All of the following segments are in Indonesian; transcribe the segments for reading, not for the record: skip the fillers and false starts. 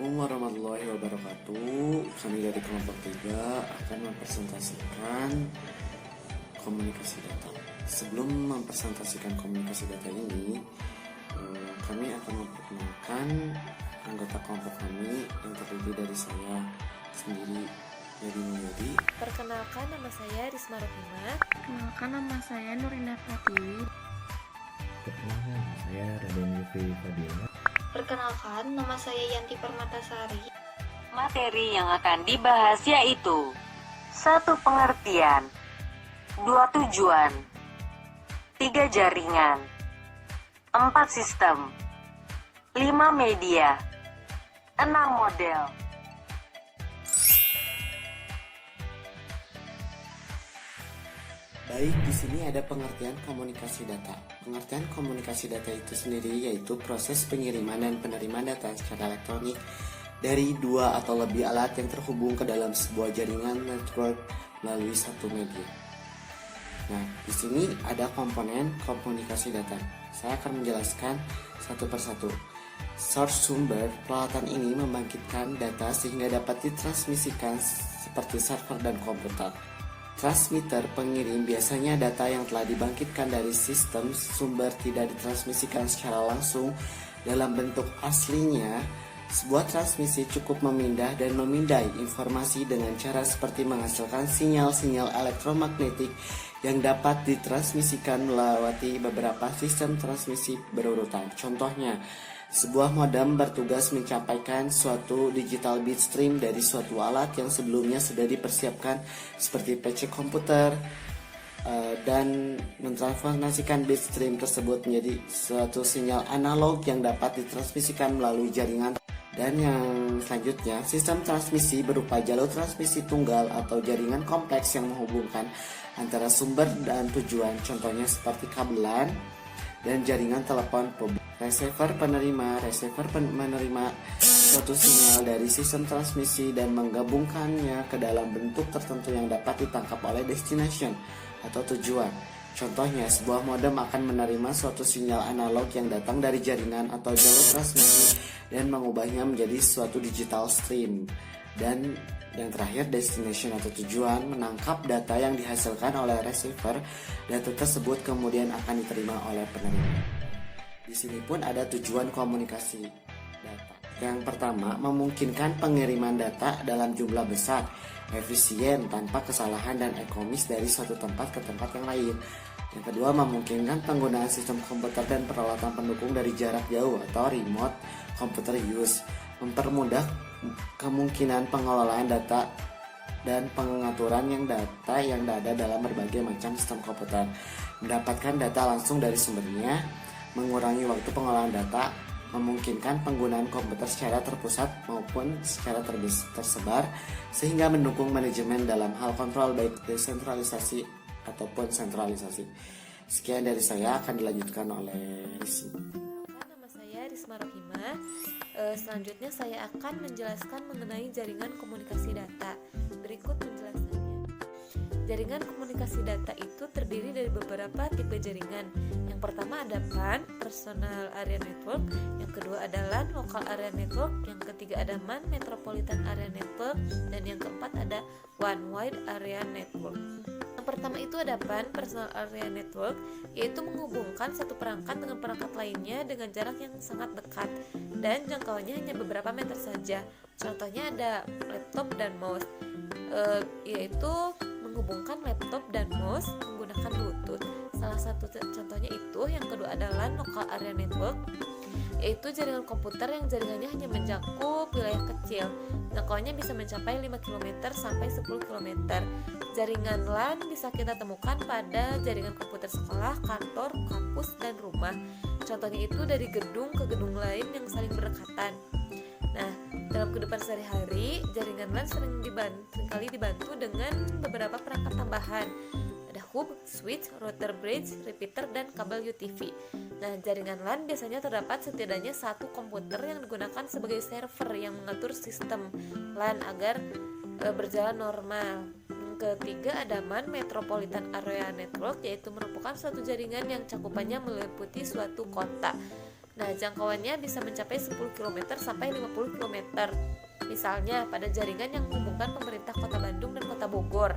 Assalamualaikum warahmatullahi wabarakatuh. Kami dari kelompok 3 akan mempresentasikan komunikasi data. Sebelum mempresentasikan komunikasi data ini, kami akan memperkenalkan anggota kelompok kami yang terdiri dari saya sendiri, Yadi Mulyadi. Perkenalkan, nama saya Risma Rohimah. Perkenalkan, nama saya Nurinda Pratiwi. Perkenalkan, nama saya Raden Yufri Fadila. Perkenalkan, nama saya Yanti Permatasari. Materi yang akan dibahas yaitu 1. Pengertian 2. Tujuan 3. Jaringan 4. Sistem 5. Media 6. Model. Baik, di sini ada pengertian komunikasi data. Pengertian komunikasi data itu sendiri yaitu proses pengiriman dan penerimaan data secara elektronik dari dua atau lebih alat yang terhubung ke dalam sebuah jaringan network melalui satu media. Nah, di sini ada komponen komunikasi data. Saya akan menjelaskan satu persatu. Source sumber peralatan ini membangkitkan data sehingga dapat ditransmisikan seperti server dan komputer. Transmitter pengirim biasanya data yang telah dibangkitkan dari sistem sumber tidak ditransmisikan secara langsung dalam bentuk aslinya. Sebuah transmisi cukup memindah dan memindai informasi dengan cara seperti menghasilkan sinyal-sinyal elektromagnetik yang dapat ditransmisikan melalui beberapa sistem transmisi berurutan. Contohnya, sebuah modem bertugas mencapaikan suatu digital bit stream dari suatu alat yang sebelumnya sudah dipersiapkan seperti PC komputer dan mentransformasikan bit stream tersebut menjadi suatu sinyal analog yang dapat ditransmisikan melalui jaringan. Dan yang selanjutnya, sistem transmisi berupa jalur transmisi tunggal atau jaringan kompleks yang menghubungkan antara sumber dan tujuan, contohnya seperti kabelan dan jaringan telepon publik. Receiver menerima suatu sinyal dari sistem transmisi dan menggabungkannya ke dalam bentuk tertentu yang dapat ditangkap oleh destination atau tujuan. Contohnya, sebuah modem akan menerima suatu sinyal analog yang datang dari jaringan atau jalur transmisi dan mengubahnya menjadi suatu digital stream. Dan yang terakhir, destination atau tujuan menangkap data yang dihasilkan oleh receiver. Data tersebut kemudian akan diterima oleh penerima. Di sini pun ada tujuan komunikasi data. Yang pertama, memungkinkan pengiriman data dalam jumlah besar, efisien, tanpa kesalahan dan ekonomis dari suatu tempat ke tempat yang lain. Yang kedua, memungkinkan penggunaan sistem komputer dan peralatan pendukung dari jarak jauh atau remote computer use, mempermudah kemungkinan pengelolaan data dan pengaturan data yang ada dalam berbagai macam sistem komputer, mendapatkan data langsung dari sumbernya, mengurangi waktu pengolahan data, memungkinkan penggunaan komputer secara terpusat maupun secara tersebar, sehingga mendukung manajemen dalam hal kontrol baik desentralisasi ataupun sentralisasi. Sekian dari saya, akan dilanjutkan oleh Risi. Nama saya Risma Rohimah. Selanjutnya saya akan menjelaskan mengenai jaringan komunikasi data. Berikut penjelasannya. Jaringan komunikasi data itu terdiri dari beberapa tipe jaringan. Yang pertama ada PAN, Personal Area Network. Yang kedua ada LAN, Local Area Network. Yang ketiga ada MAN, Metropolitan Area Network. Dan yang keempat ada One Wide Area Network. Yang pertama itu ada PAN, Personal Area Network, yaitu menghubungkan satu perangkat dengan perangkat lainnya dengan jarak yang sangat dekat dan jangkauannya hanya beberapa meter saja. Contohnya ada laptop dan mouse, yaitu menghubungkan laptop dan mouse menggunakan Bluetooth. Salah satu contohnya itu. Yang kedua adalah Local Area Network, yaitu jaringan komputer yang jaringannya hanya mencakup wilayah kecil. Jangkauannya bisa mencapai 5 km sampai 10 km. Jaringan LAN bisa kita temukan pada jaringan komputer sekolah, kantor, kampus, dan rumah. Contohnya itu dari gedung ke gedung lain yang saling berdekatan. Nah, dalam kehidupan sehari-hari, jaringan LAN seringkali dibantu dengan beberapa perangkat tambahan. Ada hub, switch, router bridge, repeater, dan kabel UTV. Nah, jaringan LAN biasanya terdapat setidaknya satu komputer yang digunakan sebagai server yang mengatur sistem LAN agar berjalan normal. Yang ketiga ada MAN, Metropolitan Area Network, yaitu merupakan suatu jaringan yang cakupannya meliputi suatu kota. Nah, jangkauannya bisa mencapai 10 km sampai 50 km. Misalnya pada jaringan yang menghubungkan pemerintah Kota Bandung dan Kota Bogor.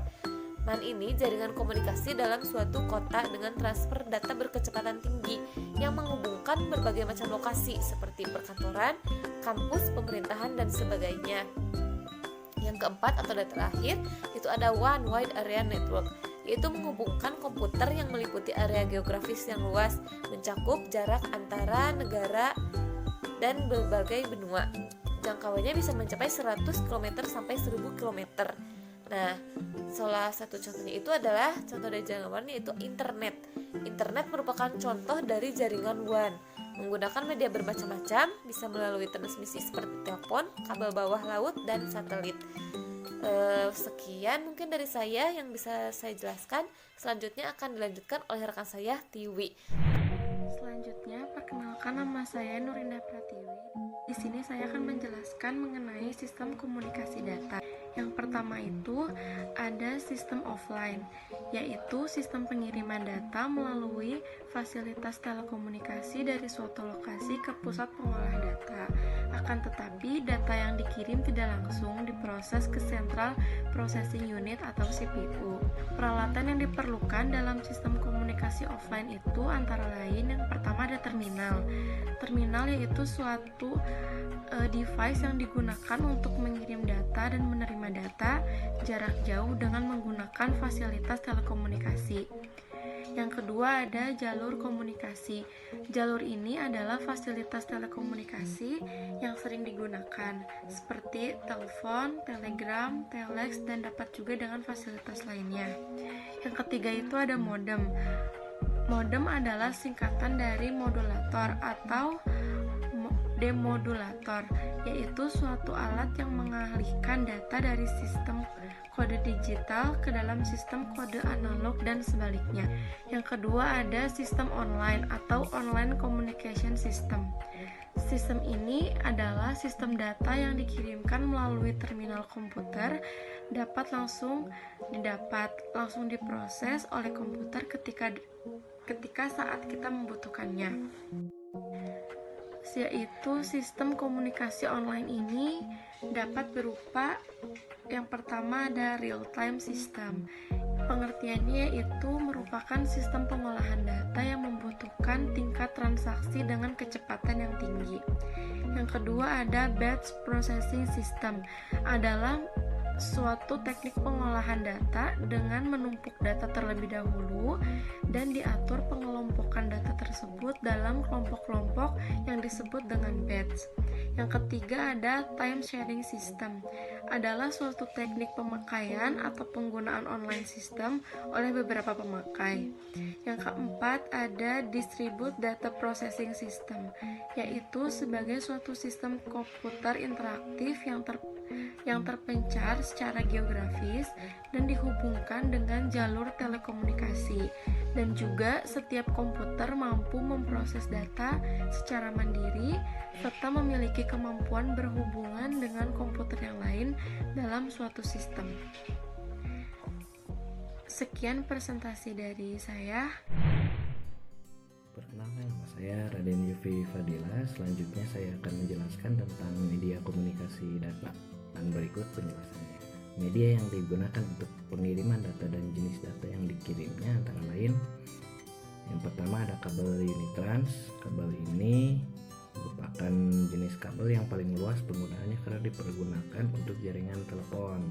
MAN ini jaringan komunikasi dalam suatu kota dengan transfer data berkecepatan tinggi yang menghubungkan berbagai macam lokasi seperti perkantoran, kampus, pemerintahan, dan sebagainya. Yang keempat atau terakhir itu ada One Wide Area Network, yaitu menghubungkan komputer yang meliputi area geografis yang luas, mencakup jarak antara negara dan berbagai benua. Jangkauannya bisa mencapai 100 km sampai 1000 km. Nah, salah satu contohnya itu adalah contoh dari jaringan yaitu internet. Internet merupakan contoh dari jaringan WAN. Menggunakan media bermacam-macam, bisa melalui transmisi seperti telepon, kabel bawah laut, dan satelit. Sekian mungkin dari saya yang bisa saya jelaskan. Selanjutnya akan dilanjutkan oleh rekan saya, Tiwi. Selanjutnya, perkenalkan, nama saya Nurinda Pratiwi. Di sini saya akan menjelaskan mengenai sistem komunikasi data. Yang pertama itu ada sistem offline, yaitu sistem pengiriman data melalui fasilitas telekomunikasi dari suatu lokasi ke pusat pengolah data. Akan tetapi, data yang dikirim tidak langsung diproses ke Central Processing Unit atau CPU. Peralatan yang diperlukan dalam sistem komunikasi offline itu antara lain yang pertama ada terminal. Terminal yaitu suatu device yang digunakan untuk mengirim data dan menerima data jarak jauh dengan menggunakan fasilitas telekomunikasi. Yang kedua ada jalur komunikasi. Jalur ini adalah fasilitas telekomunikasi yang sering digunakan seperti telepon, telegram, telex, dan dapat juga dengan fasilitas lainnya. Yang ketiga itu ada modem. Modem adalah singkatan dari modulator atau demodulator, yaitu suatu alat yang mengalihkan data dari sistem kode digital ke dalam sistem kode analog dan sebaliknya. Yang kedua ada sistem online atau online communication system. Sistem ini adalah sistem data yang dikirimkan melalui terminal komputer, dapat langsung diproses oleh komputer ketika saat kita membutuhkannya. Yaitu sistem komunikasi online ini dapat berupa yang pertama ada real time system. Pengertiannya yaitu merupakan sistem pengolahan data yang membutuhkan tingkat transaksi dengan kecepatan yang tinggi. Yang kedua ada batch processing system, adalah suatu teknik pengolahan data dengan menumpuk data terlebih dahulu dan diatur pengelompokan data tersebut dalam kelompok-kelompok yang disebut dengan batch. Yang ketiga ada time sharing system, adalah suatu teknik pemakaian atau penggunaan online system oleh beberapa pemakai. Yang keempat ada distribute data processing system, yaitu sebagai suatu sistem komputer interaktif yang terpencar secara geografis dan dihubungkan dengan jalur telekomunikasi, dan juga setiap komputer mampu memproses data secara mandiri serta memiliki kemampuan berhubungan dengan komputer yang lain dalam suatu sistem. Sekian presentasi dari saya. Perkenalkan, nama saya Raden Yufi Fadila. Selanjutnya saya akan menjelaskan tentang media komunikasi data. Dan berikut penjelasannya. Media yang digunakan untuk pengiriman data dan jenis data yang dikirimnya antara lain, yang pertama ada kabel unitrans. Kabel ini merupakan jenis kabel yang paling luas penggunaannya karena dipergunakan untuk jaringan telepon.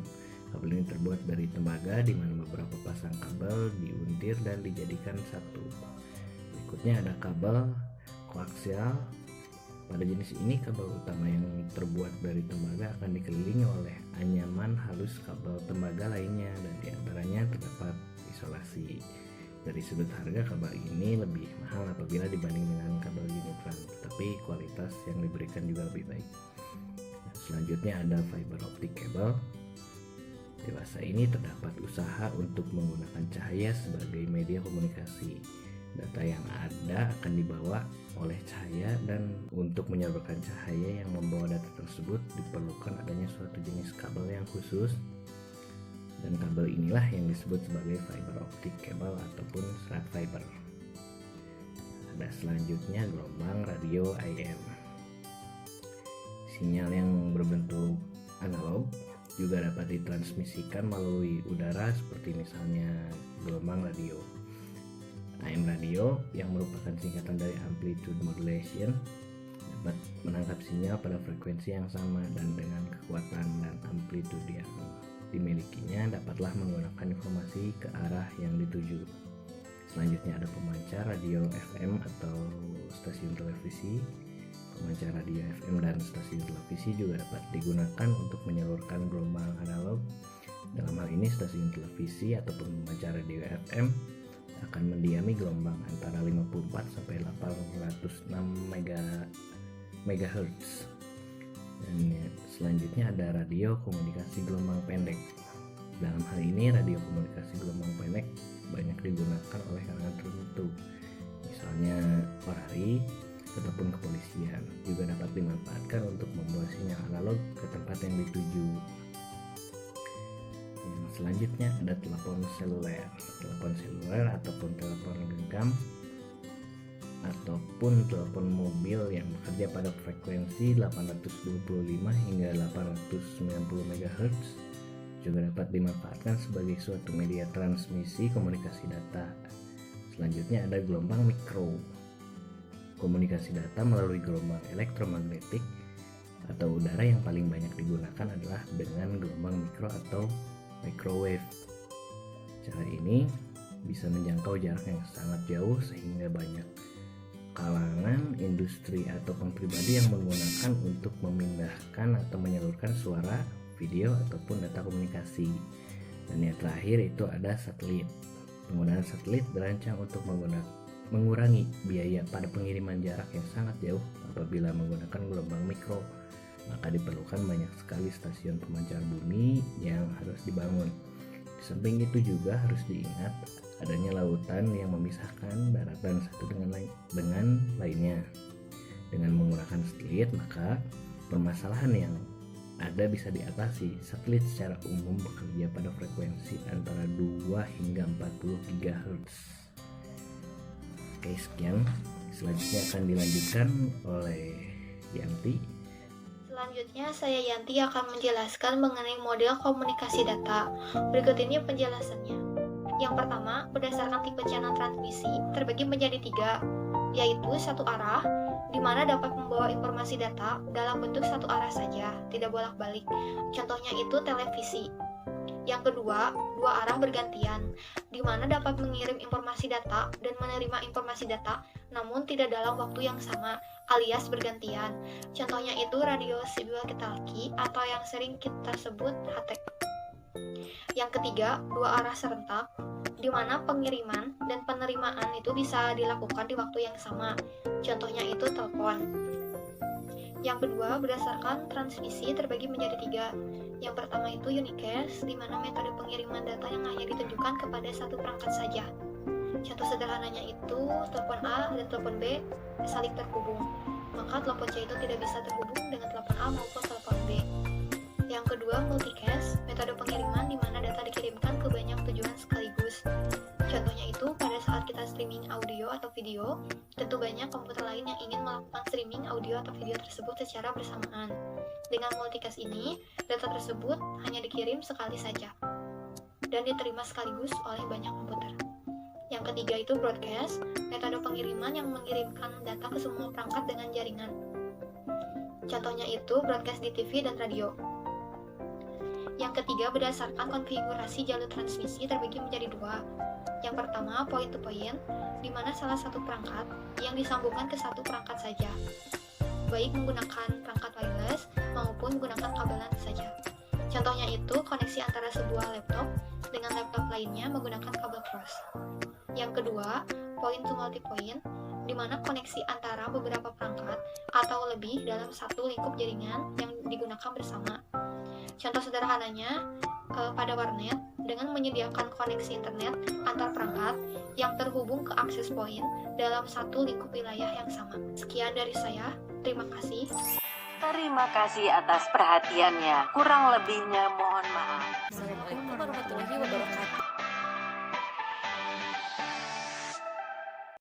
Kabel ini terbuat dari tembaga di mana beberapa pasang kabel diuntir dan dijadikan satu. Berikutnya ada kabel koaksial. Pada jenis ini, kabel utama yang terbuat dari tembaga akan dikelilingi oleh anyaman halus kabel tembaga lainnya, dan diantaranya terdapat isolasi. Dari sudut harga, kabel ini lebih mahal apabila dibanding dengan kabel unitrans, tetapi kualitas yang diberikan juga lebih baik. Selanjutnya ada fiber optic cable. Dewasa ini terdapat usaha untuk menggunakan cahaya sebagai media komunikasi. Data yang ada akan dibawa oleh cahaya, dan untuk menyalurkan cahaya yang membawa data tersebut diperlukan adanya suatu jenis kabel yang khusus, dan kabel inilah yang disebut sebagai fiber optic cable ataupun serat fiber. Ada selanjutnya gelombang radio AM. Sinyal yang berbentuk analog juga dapat ditransmisikan melalui udara seperti misalnya gelombang radio. AM radio yang merupakan singkatan dari amplitude modulation dapat menangkap sinyal pada frekuensi yang sama dan dengan kekuatan dan amplitude yang dimilikinya dapatlah menggunakan informasi ke arah yang dituju. Selanjutnya ada pemancar radio FM atau stasiun televisi. Pemancar radio FM dan stasiun televisi juga dapat digunakan untuk menyalurkan gelombang analog. Dalam hal ini stasiun televisi ataupun pemancar radio FM akan mendiami gelombang antara 54 sampai 806 MHz. Dan selanjutnya ada radio komunikasi gelombang pendek. Dalam hal ini radio komunikasi gelombang pendek banyak digunakan oleh kalangan tertentu, misalnya Polri ataupun kepolisian. Juga dapat dimanfaatkan untuk membawa sinyal analog ke tempat yang dituju. Yang selanjutnya ada telepon seluler. Telepon seluler ataupun telepon genggam ataupun telepon mobil yang bekerja pada frekuensi 825 hingga 890 MHz juga dapat dimanfaatkan sebagai suatu media transmisi komunikasi data. Selanjutnya ada gelombang mikro. Komunikasi data melalui gelombang elektromagnetik atau udara yang paling banyak digunakan adalah dengan gelombang mikro atau microwave. Cara ini bisa menjangkau jarak yang sangat jauh sehingga banyak kalangan industri ataupun pribadi yang menggunakan untuk memindahkan atau menyalurkan suara, video ataupun data komunikasi. Dan yang terakhir itu ada satelit. Penggunaan satelit dirancang untuk mengurangi biaya pada pengiriman jarak yang sangat jauh. Apabila menggunakan gelombang mikro, maka diperlukan banyak sekali stasiun pemancar bumi yang harus dibangun. Di samping itu juga harus diingat adanya lautan yang memisahkan daratan satu dengan lainnya. Dengan menggunakan satelit, maka permasalahan yang ada bisa diatasi. Satelit secara umum bekerja pada frekuensi antara 2 hingga 40 GHz. Oke, sekian. Selanjutnya akan dilanjutkan oleh Yanti. Selanjutnya saya Yanti akan menjelaskan mengenai model komunikasi data. Berikut ini penjelasannya. Yang pertama, berdasarkan tipe channel transmisi terbagi menjadi 3, yaitu satu arah, di mana dapat membawa informasi data dalam bentuk satu arah saja, tidak bolak-balik. Contohnya itu televisi. Yang kedua, 2 arah bergantian, di mana dapat mengirim informasi data dan menerima informasi data, namun tidak dalam waktu yang sama, alias bergantian. Contohnya itu radio sibil talkie atau yang sering kita sebut HT. Yang ketiga, 2 arah serentak, di mana pengiriman dan penerimaan itu bisa dilakukan di waktu yang sama. Contohnya itu telepon. Yang kedua, berdasarkan transmisi terbagi menjadi 3. Yang pertama itu unicast, di mana metode pengiriman data yang hanya ditujukan kepada satu perangkat saja. Contoh sederhananya itu telepon A dan telepon B saling terhubung, maka telepon C itu tidak bisa terhubung dengan telepon A maupun telepon B. Yang kedua, multicast, metode pengiriman di mana data dikirimkan ke banyak tujuan sekaligus. Contohnya itu pada saat kita streaming audio atau video, tentu banyak komputer lain yang ingin melakukan streaming audio atau video tersebut secara bersamaan. Dengan multicast ini, data tersebut hanya dikirim sekali saja dan diterima sekaligus oleh banyak komputer. Yang ketiga itu broadcast, metode pengiriman yang mengirimkan data ke semua perangkat dengan jaringan. Contohnya itu broadcast di TV dan radio. Yang ketiga, berdasarkan konfigurasi jalur transmisi terbagi menjadi 2. Yang pertama, point to point, di mana salah satu perangkat yang disambungkan ke satu perangkat saja, baik menggunakan perangkat wireless maupun menggunakan kabelan saja. Contohnya itu koneksi antara sebuah laptop dengan laptop lainnya menggunakan kabel cross. Yang kedua, point to multipoint, di mana koneksi antara beberapa perangkat atau lebih dalam satu lingkup jaringan yang digunakan bersama. Contoh sederhananya pada warnet dengan menyediakan koneksi internet antar perangkat yang terhubung ke access point dalam satu lingkup wilayah yang sama. Sekian dari saya, terima kasih. Terima kasih atas perhatiannya. Kurang lebihnya mohon maaf. Assalamualaikum warahmatullahi